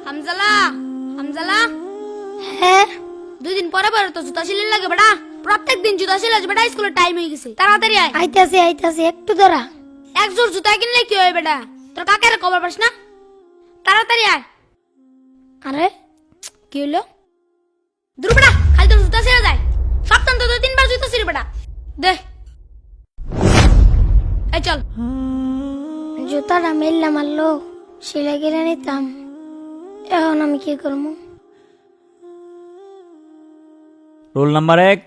হামজালা হামজালা হ্যাঁ 2 দিন পরে পরে তো জুতা সিলাই লাগে বেটা। প্রত্যেক দিন জুতা সিলাই বেটা, স্কুলের টাইম হয়ে গেছে, তাড়াতাড়ি আয়। আইতাছি একটু দাঁড়া। এক জোড় জুতা কিনলে কি হয় বেটা? তোর কাকের খবর পাস না? তাড়াতাড়ি আয়। আরে কি হলো? দূর বেটা, খালি তোর জুতা ছিঁড়ে যায়। সপ্তাহ তো 2-3 বার জুতা ছিঁড়ে বেটা। দে এই চল। জুতাটা মেললাম মারলো, সেলাই কিনে নিতাম। এখন আমি কি করবো? Roll number 1।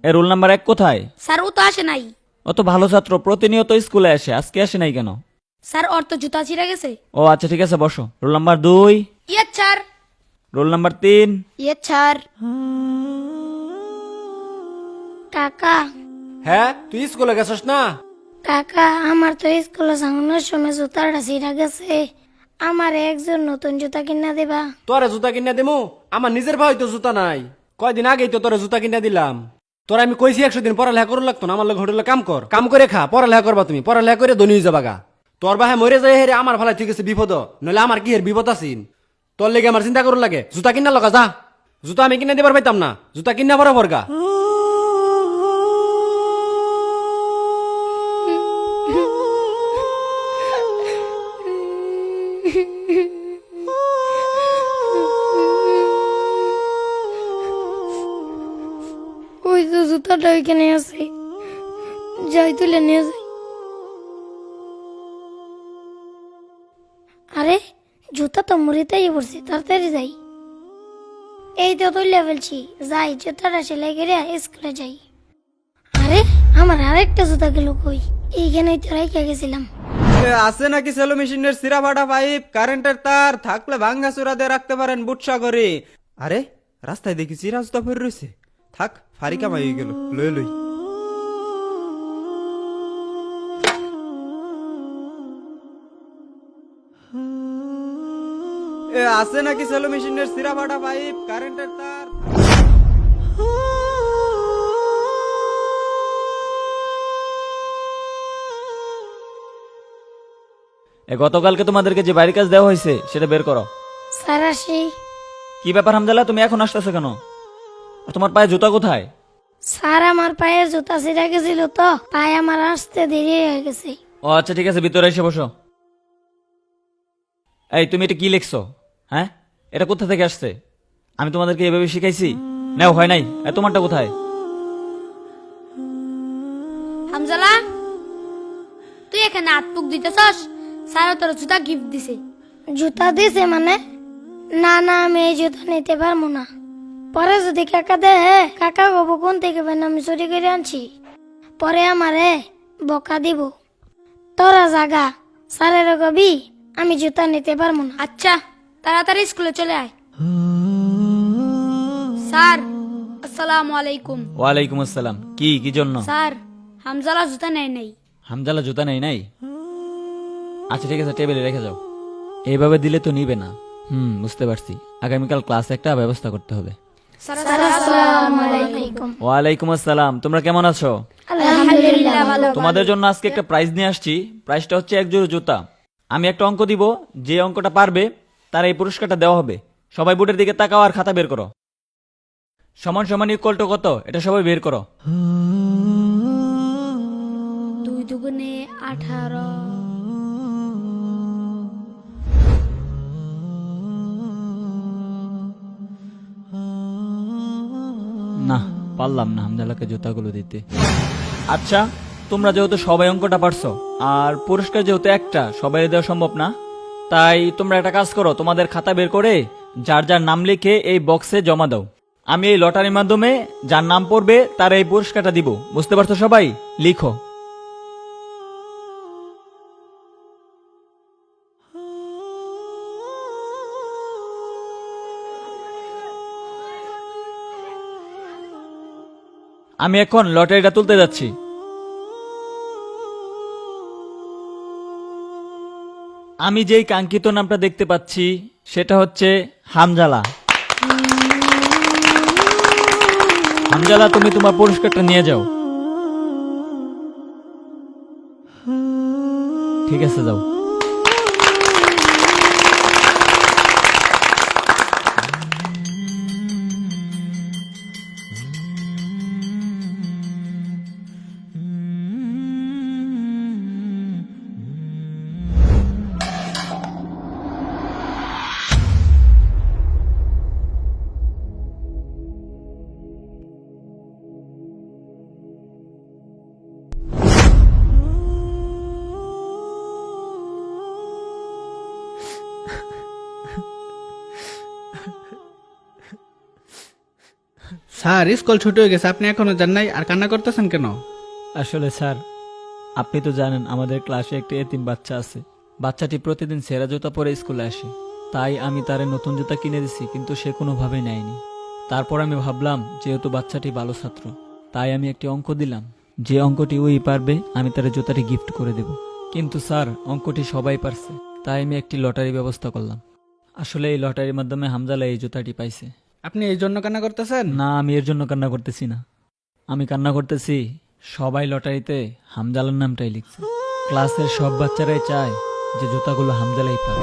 রোল নাম্বার 1 কোথায়? স্যার ও তো আসে নাই। ও তো ভালো ছাত্র, প্রতিনিয়ত স্কুলে আসে, আজকে আসে নাই কেন? স্যার ওর তো জুতা ছিঁড়ে গেছে। ও আচ্ছা ঠিক আছে, বসো। Roll number 2। ইয়ে স্যার। Roll number 3। ইয়ে স্যার। কাকা হ্যাঁ, তুই স্কুলে গেছস না? কাকা আমার তো স্কুলে যাওয়ানোর সময় জুতাটা ছিঁড়া গেছে। আমার একজন নতুন জুতা কিনা দেবা? তোরে জুতা কিনা দেবো? আমার নিজের ভাই তো জুতা নাই। কয়দিন আগেই তো তোরে জুতা কিনা দিলাম। তোরা আমি কইছি 100 দিন পড়ালেখা করুন লাগতো না। আমার লোক হোটেলে কাম করে খা, পড়ালেখা করবা তুমি, পড়ালেখা করে ধনী হয়ে যাবা গা। তোর বাহে মরে যায় হেরে আমার ভালো ঠিক আছে বিপদ, নইলে আমার কি হের বিপদ আছিন? তোর লেগে আমার চিন্তা করুন লাগে। জুতা কিনা লগা যা, জুতা আমি কিনা দিবার পাইতাম না, জুতা কিনা বরাবর গা। ওই তো জুতাটা ওইখানে আছে, যাই তুলে নিয়ে যাই। আরে জুতা তো মুড়িতেই পড়ছে, তাড়াতাড়ি যাই। এই তো তুলে ফেলছি, যাই জুতাটা সেলাই করে স্কুলে যাই। আরে আমার আরেকটা জুতা গেল কই? এইখানেই তো রেখে গেছিলাম। আছে নাকি সেলো মেশিনের সিরা ফাটা পাইপ, কারেন্টের তার থাকলে ভাঙ্গা চূড়া দিয়ে রাখতে পারেন বুটসা করে। আরে রাস্তায় দেখি চিরা জুতা পরে রয়েছে, থাক ফারিকা মাই গেল, লই লই। আছে নাকি সেলো মেশিনের সিরা ফাটা পাইপ, কারেন্টের তার। গতকালকে তোমাদেরকে যে বাড়ির কাজ দেওয়া হয়েছে সেটা বের করো। স্যার আসি। কি ব্যাপার হামজালা, তুমি এখন আসতেছো কেন? আর তোমার পায়ে জুতা কোথায়? স্যার আমার পায়ের জুতা ছিঁড়ে গেছিল তো, পায়ে আমার আসতে দেরি হয়ে গেছে। ও আচ্ছা ঠিক আছে, ভিতরে এসে বসো। এই তুমি এটা কি লিখছো? হ্যাঁ, এটা কোথা থেকে আসছে? আমি তোমাদেরকে এভাবে শিখাইছি? নাও হয় নাই। তোমারটা কোথায়? হামজালা তুই এখানে আটপুক দিতেছস? স্যার তোর জুতা গিফট দিছে। জুতা দিছে মানে? না না, আমি এই জুতা নিতে পারবো না। পরে যদি কাকা দেয়, কাকা কব কোন থেকে পেন আমি চুরি করে আনছি, পরে আমারে বকা দিব। তোরা জাগা, স্যারের কবি আমি জুতা নিতে পারবো না। আচ্ছা তাড়াতাড়ি স্কুলে চলে আয়। স্যার আসসালামু আলাইকুম। ওয়ালাইকুম আসসালাম। কি কি জন্য? স্যার হামজালা জুতা নেয় নাই। হামজালা জুতা নেই নাই? আচ্ছা ঠিক আছে, টেবিলে রেখে যাও। এইভাবে দিলে তো নিবে না। বুঝতে পারছি। আগামীকাল ক্লাসে একটা ব্যবস্থা করতে হবে। স্যার আসসালামু আলাইকুম। ওয়ালাইকুম আসসালাম। তোমরা কেমন আছো? আলহামদুলিল্লাহ ভালো। তোমাদের জন্য আজকে একটা প্রাইজ নিয়ে আসছি। প্রাইজটা হচ্ছে এক জোড়া জুতা। আমি একটা অঙ্ক দিব, যে অঙ্কটা পারবে তার এই পুরস্কারটা দেওয়া হবে। সবাই বোর্ডের দিকে তাকাও আর খাতা বের করো। সমান সমান ইকুয়াল টু কত এটা সবাই বের করো। 2 দুগুণে 18। না, পারলাম না হামজালাকে জুতাগুলো দিতে। আচ্ছা, তোমরা যেহেতু সবাই অঙ্কটা পারছো আর পুরস্কার যেহেতু একটা, সবাই দেওয়া সম্ভব না, তাই তোমরা একটা কাজ করো, তোমাদের খাতা বের করে যার যার নাম লিখে এই বক্সে জমা দাও। আমি এই লটারির মাধ্যমে যার নাম পড়বে তার এই পুরস্কারটা দিব। বুঝতে পারছো সবাই? লিখো। আমি এখন লটারিটা তুলতে যাচ্ছি। আমি যেই কাঙ্ক্ষিত নামটা দেখতে পাচ্ছি সেটা হচ্ছে হামজালা। হামজালা, তুমি তোমার পুরস্কারটা নিয়ে যাও। ঠিক আছে, যাও। স্যার স্কুল ছুটি হয়ে গেছে, আপনি এখনো যান নাই আর কান্না করতেছেন কেন? আসলে স্যার, আপনি তো জানেন আমাদের ক্লাসে একটি এতিম বাচ্চা আছে। বাচ্চাটি প্রতিদিন সেরা জুতা পরে স্কুলে আসে, তাই আমি তারে নতুন জুতা কিনে দিছি, কিন্তু সে কোনোভাবেই নেয়নি। তারপর আমি ভাবলাম যেহেতু বাচ্চাটি ভালো ছাত্র, তাই আমি একটি অঙ্ক দিলাম, যে অঙ্কটি ওই পারবে আমি তার জুতাটি গিফট করে দেব। কিন্তু স্যার, অঙ্কটি সবাই পারছে, তাই আমি একটি লটারি ব্যবস্থা করলাম। আসলে এই লটারির মাধ্যমে হামজালা এই জুতাটি পাইছে। আপনি এই জন্য কান্না করতেছেন? না, আমি এর জন্য কান্না করতেছি না। আমি কান্না করতেছি সবাই লটারিতে হামজালার নামটাই লিখছে। ক্লাসের সব বাচ্চারাই চায় যে জুতাগুলো হামজালাই পায়।